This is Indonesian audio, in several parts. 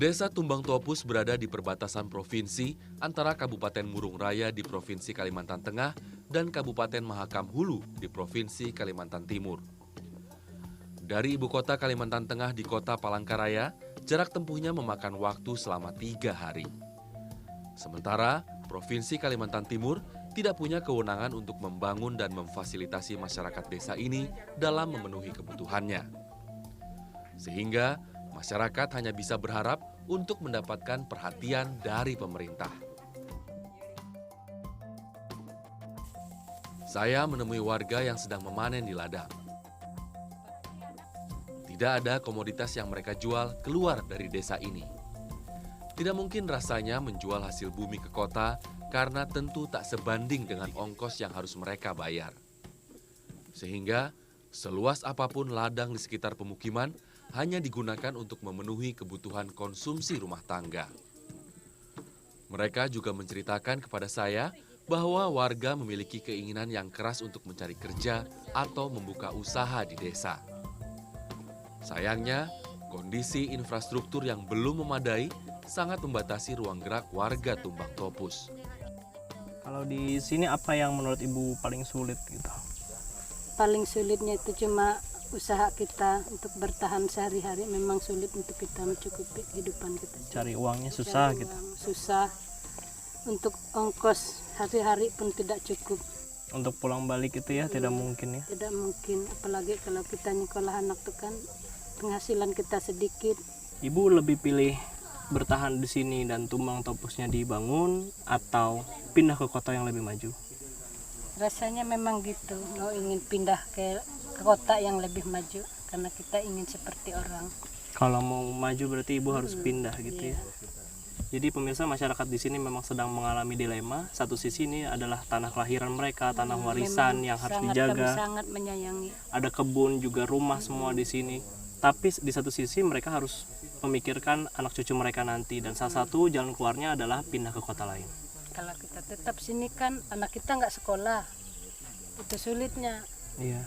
Desa Tumbang Topus berada di perbatasan provinsi antara Kabupaten Murung Raya di Provinsi Kalimantan Tengah dan Kabupaten Mahakam Hulu di Provinsi Kalimantan Timur. Dari ibu kota Kalimantan Tengah di kota Palangkaraya, jarak tempuhnya memakan waktu selama 3 hari. Sementara, Provinsi Kalimantan Timur tidak punya kewenangan untuk membangun dan memfasilitasi masyarakat desa ini dalam memenuhi kebutuhannya. Sehingga, masyarakat hanya bisa berharap untuk mendapatkan perhatian dari pemerintah. Saya menemui warga yang sedang memanen di ladang. Tidak ada komoditas yang mereka jual keluar dari desa ini. Tidak mungkin rasanya menjual hasil bumi ke kota karena tentu tak sebanding dengan ongkos yang harus mereka bayar. Sehingga, seluas apapun ladang di sekitar pemukiman hanya digunakan untuk memenuhi kebutuhan konsumsi rumah tangga. Mereka juga menceritakan kepada saya bahwa warga memiliki keinginan yang keras untuk mencari kerja atau membuka usaha di desa. Sayangnya, kondisi infrastruktur yang belum memadai sangat membatasi ruang gerak warga Tumbang Topus. Kalau di sini apa yang menurut Ibu paling sulit gitu? Paling sulitnya itu cuma usaha kita untuk bertahan sehari-hari, memang sulit untuk kita mencukupi kehidupan kita. Cari uangnya susah Cari gitu. uang susah, untuk ongkos hari-hari pun tidak cukup. Untuk pulang balik itu ya tidak mungkin ya. Tidak mungkin, apalagi kalau kita nyekolah anak itu kan penghasilan kita sedikit. Ibu lebih pilih bertahan di sini dan Tumbang Topusnya dibangun atau pindah ke kota yang lebih maju? Rasanya memang gitu, mau ingin pindah ke kota yang lebih maju karena kita ingin seperti orang. Kalau mau maju berarti Ibu harus pindah gitu ya. Jadi pemirsa, masyarakat di sini memang sedang mengalami dilema. Satu sisi ini adalah tanah kelahiran mereka, tanah warisan yang harus dijaga. Kami sangat menyayangi. Ada kebun juga, rumah semua di sini. Tapi di satu sisi mereka harus memikirkan anak cucu mereka nanti, dan salah satu jalan keluarnya adalah pindah ke kota lain. Kalau kita tetap sini kan anak kita nggak sekolah, itu sulitnya. Iya.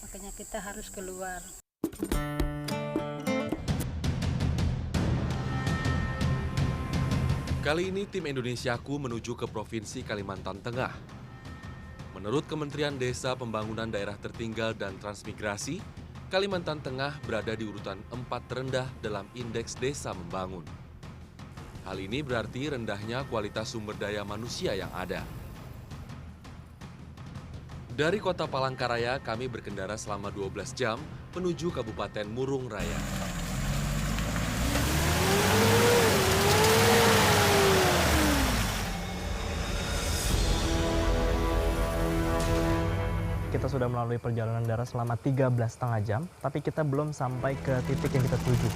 Makanya kita harus keluar. Kali ini tim Indonesiaku menuju ke Provinsi Kalimantan Tengah. Menurut Kementerian Desa Pembangunan Daerah Tertinggal dan Transmigrasi, Kalimantan Tengah berada di urutan 4 terendah dalam Indeks Desa Membangun. Hal ini berarti rendahnya kualitas sumber daya manusia yang ada. Dari kota Palangkaraya, kami berkendara selama 12 jam menuju Kabupaten Murung Raya. Kita sudah melalui perjalanan darat selama 13,5 jam, tapi kita belum sampai ke titik yang kita tuju.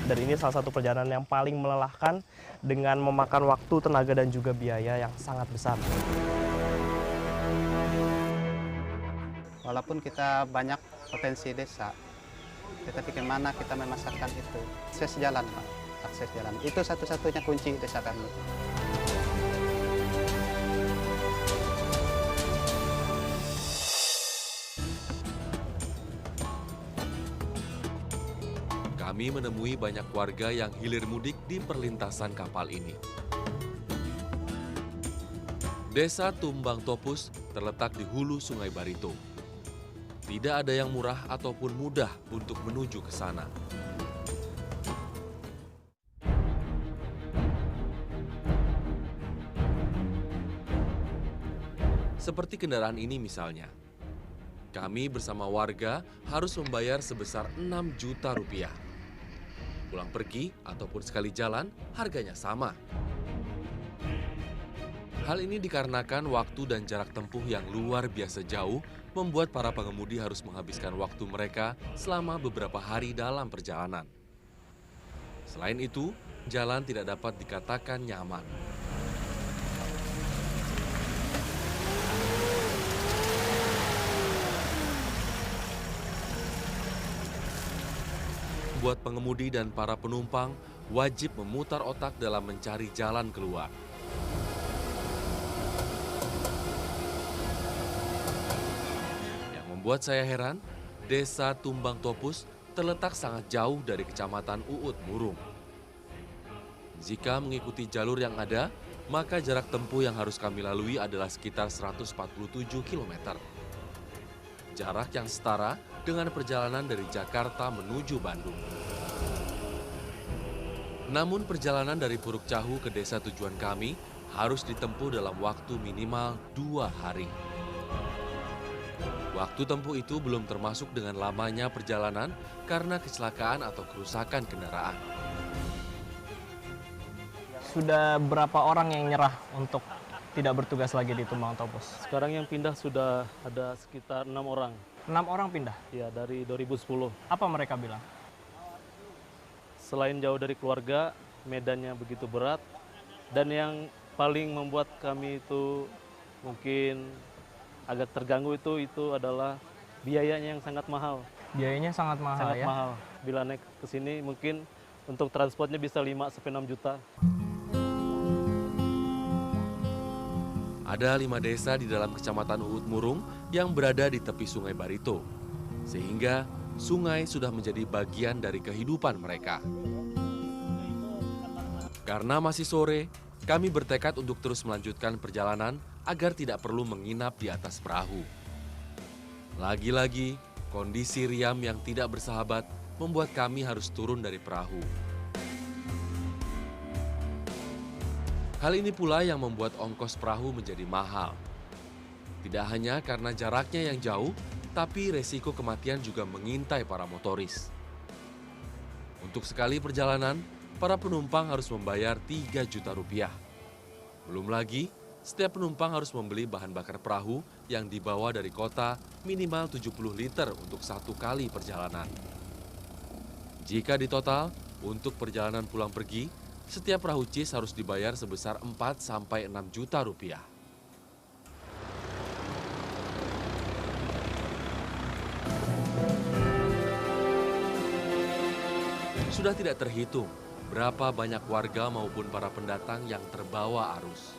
Dan ini salah satu perjalanan yang paling melelahkan dengan memakan waktu, tenaga, dan juga biaya yang sangat besar. Walaupun kita banyak potensi desa, tetapi kemana kita memasarkan itu? Akses jalan, Pak. Akses jalan. Itu satu-satunya kunci desa kami. Kami menemui banyak warga yang hilir mudik di perlintasan kapal ini. Desa Tumbang Topus terletak di hulu Sungai Barito. Tidak ada yang murah ataupun mudah untuk menuju ke sana. Seperti kendaraan ini misalnya. Kami bersama warga harus membayar sebesar 6 juta rupiah. Pulang pergi ataupun sekali jalan, harganya sama. Hal ini dikarenakan waktu dan jarak tempuh yang luar biasa jauh membuat para pengemudi harus menghabiskan waktu mereka selama beberapa hari dalam perjalanan. Selain itu, jalan tidak dapat dikatakan nyaman. Buat pengemudi dan para penumpang wajib memutar otak dalam mencari jalan keluar. Yang membuat saya heran, Desa Tumbang Topus terletak sangat jauh dari Kecamatan Uut Murung. Jika mengikuti jalur yang ada, maka jarak tempuh yang harus kami lalui adalah sekitar 147 km. Jarak yang setara dengan perjalanan dari Jakarta menuju Bandung. Namun perjalanan dari Puruk Cahu ke desa tujuan kami harus ditempuh dalam waktu minimal 2 hari. Waktu tempuh itu belum termasuk dengan lamanya perjalanan karena kecelakaan atau kerusakan kendaraan. Sudah berapa orang yang nyerah untuk tidak bertugas lagi di Tumbang Topus? Sekarang yang pindah sudah ada sekitar 6 orang. 6 orang pindah. Ya, dari 2010. Apa mereka bilang? Selain jauh dari keluarga, medannya begitu berat. Dan yang paling membuat kami itu mungkin agak terganggu itu adalah biayanya yang sangat mahal. Biayanya sangat mahal Sangat ya? mahal. Bila naik ke sini mungkin untuk transportnya bisa 5-6 juta. Ada 5 desa di dalam Kecamatan Uut Murung yang berada di tepi Sungai Barito. Sehingga sungai sudah menjadi bagian dari kehidupan mereka. Karena masih sore, kami bertekad untuk terus melanjutkan perjalanan agar tidak perlu menginap di atas perahu. Lagi-lagi, kondisi riam yang tidak bersahabat membuat kami harus turun dari perahu. Hal ini pula yang membuat ongkos perahu menjadi mahal. Tidak hanya karena jaraknya yang jauh, tapi resiko kematian juga mengintai para motoris. Untuk sekali perjalanan, para penumpang harus membayar 3 juta rupiah. Belum lagi, setiap penumpang harus membeli bahan bakar perahu yang dibawa dari kota minimal 70 liter untuk 1 kali perjalanan. Jika ditotal, untuk perjalanan pulang pergi, setiap perahu cis harus dibayar sebesar 4-6 juta rupiah. Sudah tidak terhitung berapa banyak warga maupun para pendatang yang terbawa arus.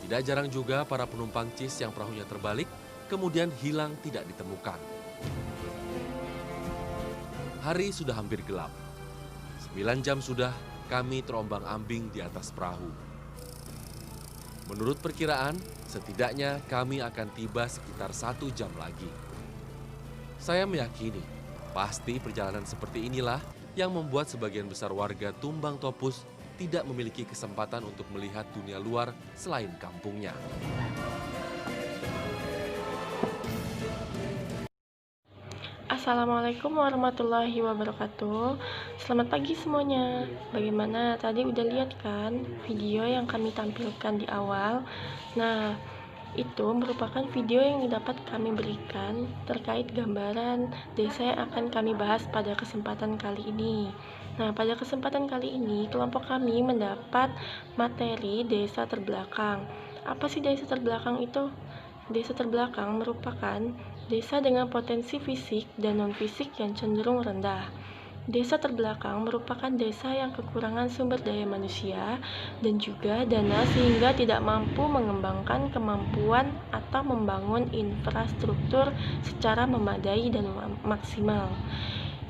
Tidak jarang juga para penumpang cis yang perahunya terbalik kemudian hilang tidak ditemukan. Hari sudah hampir gelap. 9 jam sudah kami terombang-ambing di atas perahu. Menurut perkiraan, setidaknya kami akan tiba sekitar 1 jam lagi. Saya meyakini, pasti perjalanan seperti inilah yang membuat sebagian besar warga Tumbang Topus tidak memiliki kesempatan untuk melihat dunia luar selain kampungnya. Assalamualaikum warahmatullahi wabarakatuh. Selamat pagi semuanya. Bagaimana tadi udah lihat kan video yang kami tampilkan di awal? Nah, itu merupakan video yang dapat kami berikan terkait gambaran desa yang akan kami bahas pada kesempatan kali ini. Nah, pada kesempatan kali ini kelompok kami mendapat materi desa terbelakang. Apa sih desa terbelakang itu? Desa terbelakang merupakan desa dengan potensi fisik dan non-fisik yang cenderung rendah. Desa terbelakang merupakan desa yang kekurangan sumber daya manusia dan juga dana sehingga tidak mampu mengembangkan kemampuan atau membangun infrastruktur secara memadai dan maksimal.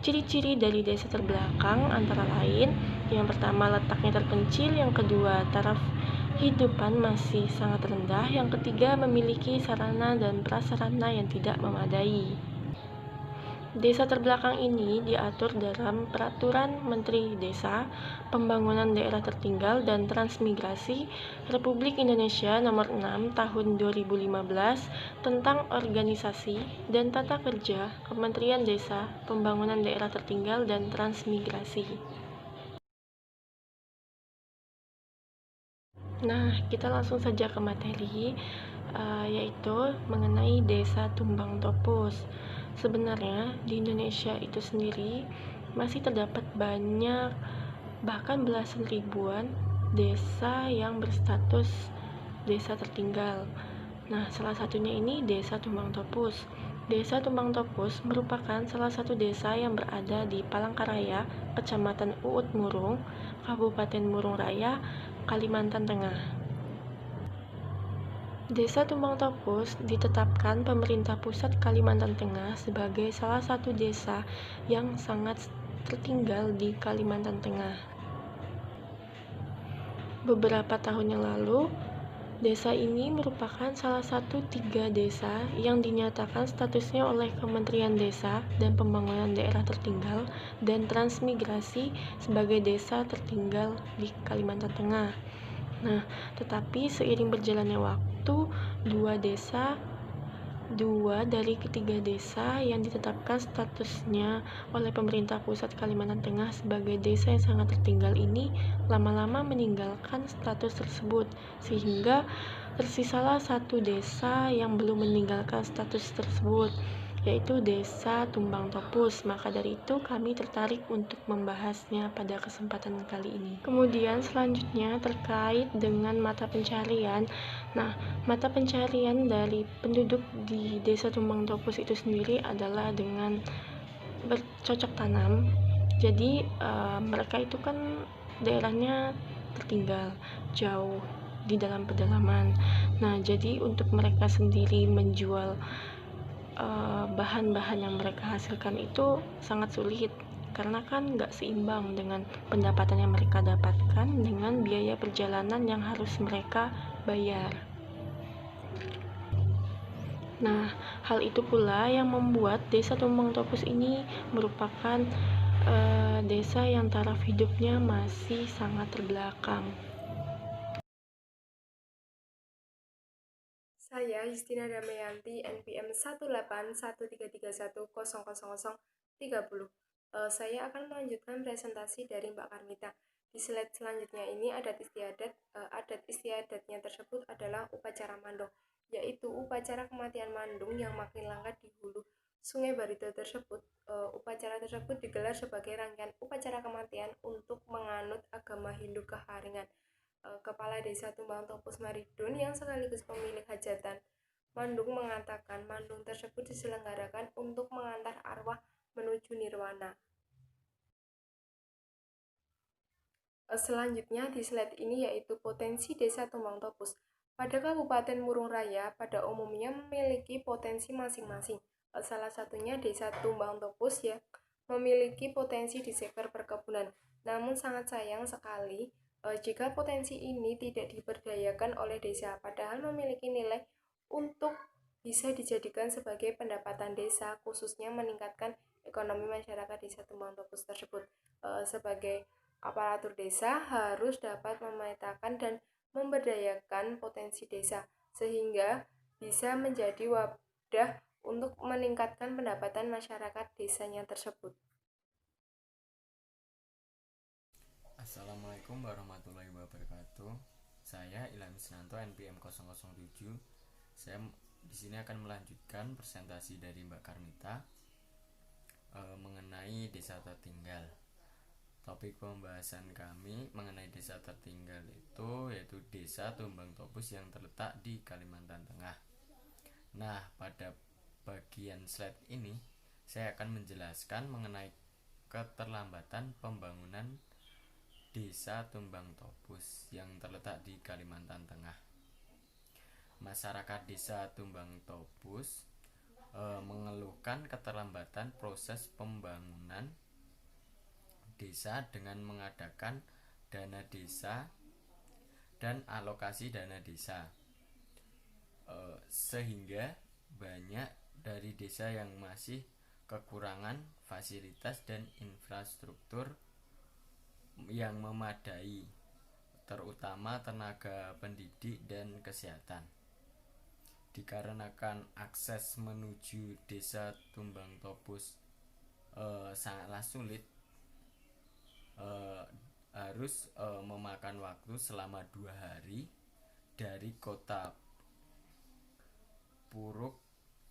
Ciri-ciri dari desa terbelakang antara lain, yang pertama letaknya terpencil, yang kedua taraf hidupan masih sangat rendah, yang ketiga memiliki sarana dan prasarana yang tidak memadai. Desa terbelakang ini diatur dalam Peraturan Menteri Desa, Pembangunan Daerah Tertinggal dan Transmigrasi Republik Indonesia Nomor 6 Tahun 2015 tentang organisasi dan tata kerja Kementerian Desa, Pembangunan Daerah Tertinggal dan Transmigrasi. Nah, kita langsung saja ke materi, yaitu mengenai Desa Tumbang Topus. Sebenarnya di Indonesia itu sendiri masih terdapat banyak, bahkan belasan ribuan desa yang berstatus desa tertinggal. Nah, salah satunya ini Desa Tumbang Topus. Desa Tumbang Topus merupakan salah satu desa yang berada di Palangkaraya, Kecamatan Uut Murung, Kabupaten Murung Raya, Kalimantan Tengah. Desa Tumbang Topus ditetapkan pemerintah pusat Kalimantan Tengah sebagai salah satu desa yang sangat tertinggal di Kalimantan Tengah. Beberapa tahun yang lalu, desa ini merupakan salah satu 3 desa yang dinyatakan statusnya oleh Kementerian Desa dan Pembangunan Daerah Tertinggal dan Transmigrasi sebagai desa tertinggal di Kalimantan Tengah. Nah, tetapi seiring berjalannya waktu, dua dari ketiga desa yang ditetapkan statusnya oleh pemerintah pusat Kalimantan Tengah sebagai desa yang sangat tertinggal ini lama-lama meninggalkan status tersebut, sehingga tersisalah satu desa yang belum meninggalkan status tersebut, yaitu Desa Tumbang Topus. Maka dari itu kami tertarik untuk membahasnya pada kesempatan kali ini. Kemudian selanjutnya terkait dengan mata pencarian. Nah, mata pencarian dari penduduk di Desa Tumbang Topus itu sendiri adalah dengan bercocok tanam. Jadi mereka itu kan daerahnya tertinggal jauh di dalam pedalaman. Nah, jadi untuk mereka sendiri menjual bahan-bahan yang mereka hasilkan itu sangat sulit, karena kan nggak seimbang dengan pendapatan yang mereka dapatkan dengan biaya perjalanan yang harus mereka bayar. Nah, hal itu pula yang membuat Desa Tumbang Topus ini merupakan desa yang taraf hidupnya masih sangat terbelakang. Saya Justina Damayanti, NPM 18133310030. Saya akan melanjutkan presentasi dari Mbak Karmita. Di slide selanjutnya ini adat istiadatnya tersebut adalah upacara mandong, yaitu upacara kematian mandung yang makin langka di hulu Sungai Barito tersebut. Upacara tersebut digelar sebagai rangkaian upacara kematian untuk menganut agama Hindu Keharingan. Kepala Desa Tumbang Topus Maridun yang sekaligus pemilik hajatan mandung mengatakan mandung tersebut diselenggarakan untuk mengantar arwah menuju nirwana. Selanjutnya di slide ini yaitu potensi Desa Tumbang Topus. Pada Kabupaten Murung Raya pada umumnya memiliki potensi masing-masing. Salah satunya Desa Tumbang Topus yang memiliki potensi di sektor perkebunan. Namun sangat sayang sekali jika potensi ini tidak diberdayakan oleh desa, padahal memiliki nilai untuk bisa dijadikan sebagai pendapatan desa, khususnya meningkatkan ekonomi masyarakat Desa Tumbang Topus tersebut. Sebagai aparatur desa harus dapat memetakan dan memberdayakan potensi desa, sehingga bisa menjadi wadah untuk meningkatkan pendapatan masyarakat desanya tersebut. Assalamualaikum warahmatullahi wabarakatuh. Saya Ilham Isnanto, NPM 007. Saya di sini akan melanjutkan presentasi dari Mbak Karmita mengenai desa tertinggal. Topik pembahasan kami mengenai desa tertinggal yaitu Desa Tumbang Topus yang terletak di Kalimantan Tengah. Nah, pada bagian slide ini saya akan menjelaskan mengenai keterlambatan pembangunan Desa Tumbang Topus yang terletak di Kalimantan Tengah. Masyarakat Desa Tumbang Topus mengeluhkan keterlambatan proses pembangunan desa dengan mengadakan dana desa dan alokasi dana desa, sehingga banyak dari desa yang masih kekurangan fasilitas dan infrastruktur yang memadai, terutama tenaga pendidik dan kesehatan. Dikarenakan akses menuju Desa Tumbang Topus sangatlah sulit, harus memakan waktu selama 2 hari dari kota Puruk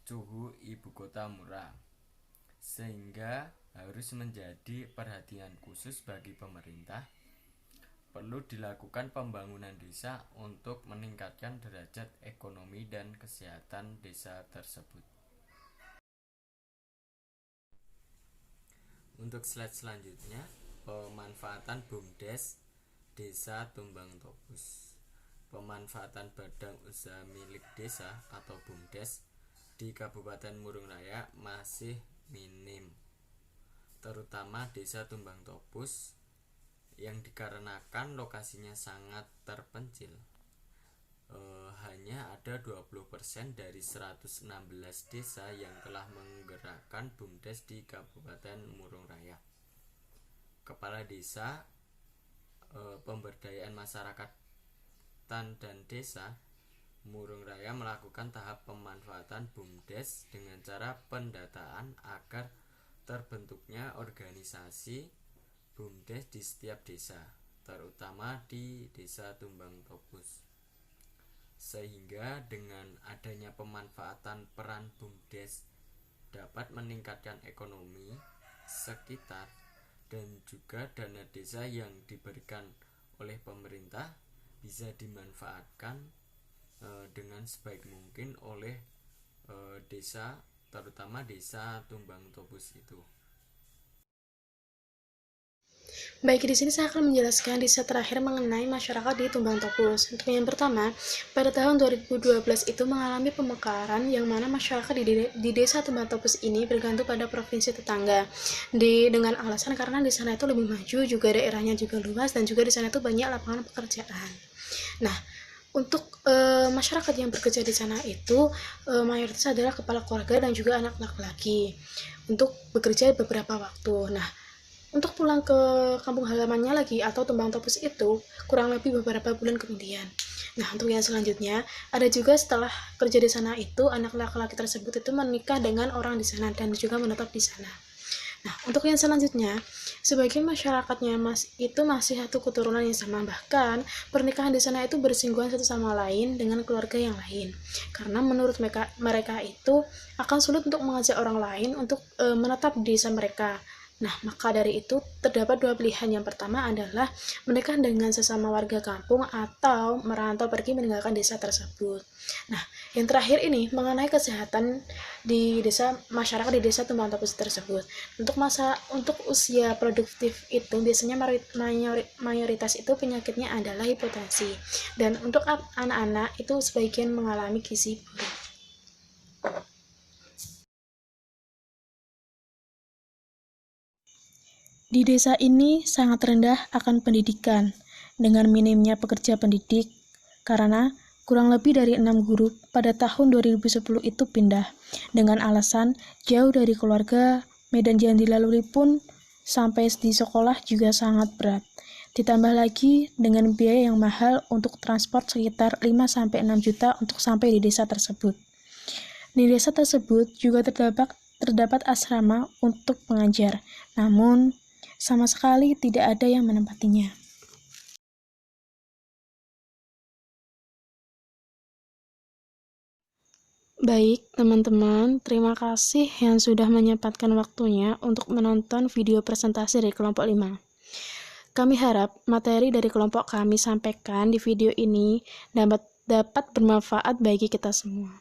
Cuhu, ibu kota Mura, sehingga harus menjadi perhatian khusus bagi pemerintah. Perlu dilakukan pembangunan desa untuk meningkatkan derajat ekonomi dan kesehatan desa tersebut. Untuk slide selanjutnya, pemanfaatan BUMDes Desa Tumbang Topus. pemanfaatan badan usaha milik desa atau BUMDes di Kabupaten Murung Raya masih minim, terutama Desa Tumbang Topus yang dikarenakan lokasinya sangat terpencil. Hanya ada 20% dari 116 desa yang telah menggerakkan BUMDes di Kabupaten Murung Raya. Kepala Desa Pemberdayaan Masyarakat dan Desa Murung Raya melakukan tahap pemanfaatan BUMDes dengan cara pendataan agar terbentuknya organisasi BUMDes di setiap desa, terutama di Desa Tumbang Topus. Sehingga dengan adanya pemanfaatan peran BUMDes dapat meningkatkan ekonomi sekitar dan juga dana desa yang diberikan oleh pemerintah bisa dimanfaatkan dengan sebaik mungkin oleh desa, terutama Desa Tumbang Topus itu. Baik, di sini saya akan menjelaskan desa terakhir mengenai masyarakat di Tumbang Topus. Untuk yang pertama, pada tahun 2012 itu mengalami pemekaran yang mana masyarakat di desa Tumbang Topus ini bergantung pada provinsi tetangga. Dengan alasan karena di sana itu lebih maju, juga daerahnya juga luas dan juga di sana itu banyak lapangan pekerjaan. Nah, untuk masyarakat yang bekerja di sana itu mayoritas adalah kepala keluarga dan juga anak laki-laki untuk bekerja beberapa waktu. Nah, untuk pulang ke kampung halamannya lagi atau Tumbang Topus itu kurang lebih beberapa bulan kemudian. Nah, untuk yang selanjutnya ada juga setelah kerja di sana itu anak laki-laki tersebut itu menikah dengan orang di sana dan juga menetap di sana. Nah, untuk yang selanjutnya, sebagian masyarakatnya itu masih satu keturunan yang sama, bahkan pernikahan di sana itu bersinggungan satu sama lain dengan keluarga yang lain. Karena menurut mereka itu akan sulit untuk mengajak orang lain untuk menetap di desa mereka. Nah, maka dari itu terdapat dua pilihan. Yang pertama adalah menikah dengan sesama warga kampung atau merantau pergi meninggalkan desa tersebut. Nah, yang terakhir ini mengenai kesehatan di desa, masyarakat di desa Tumbang Topus tersebut. Untuk usia produktif itu biasanya mayoritas itu penyakitnya adalah hipertensi. Dan untuk anak-anak itu sebagian mengalami gizi buruk. Di desa ini sangat rendah akan pendidikan, dengan minimnya pekerja pendidik, karena kurang lebih dari 6 guru pada tahun 2010 itu pindah, dengan alasan jauh dari keluarga, medan jalan dilalui pun sampai di sekolah juga sangat berat. Ditambah lagi dengan biaya yang mahal untuk transport sekitar 5-6 juta untuk sampai di desa tersebut. Di desa tersebut juga terdapat asrama untuk pengajar, namun sama sekali tidak ada yang menempatinya. Baik, teman-teman, terima kasih yang sudah menyempatkan waktunya untuk menonton video presentasi dari kelompok 5. Kami harap materi dari kelompok kami sampaikan di video ini dapat bermanfaat bagi kita semua.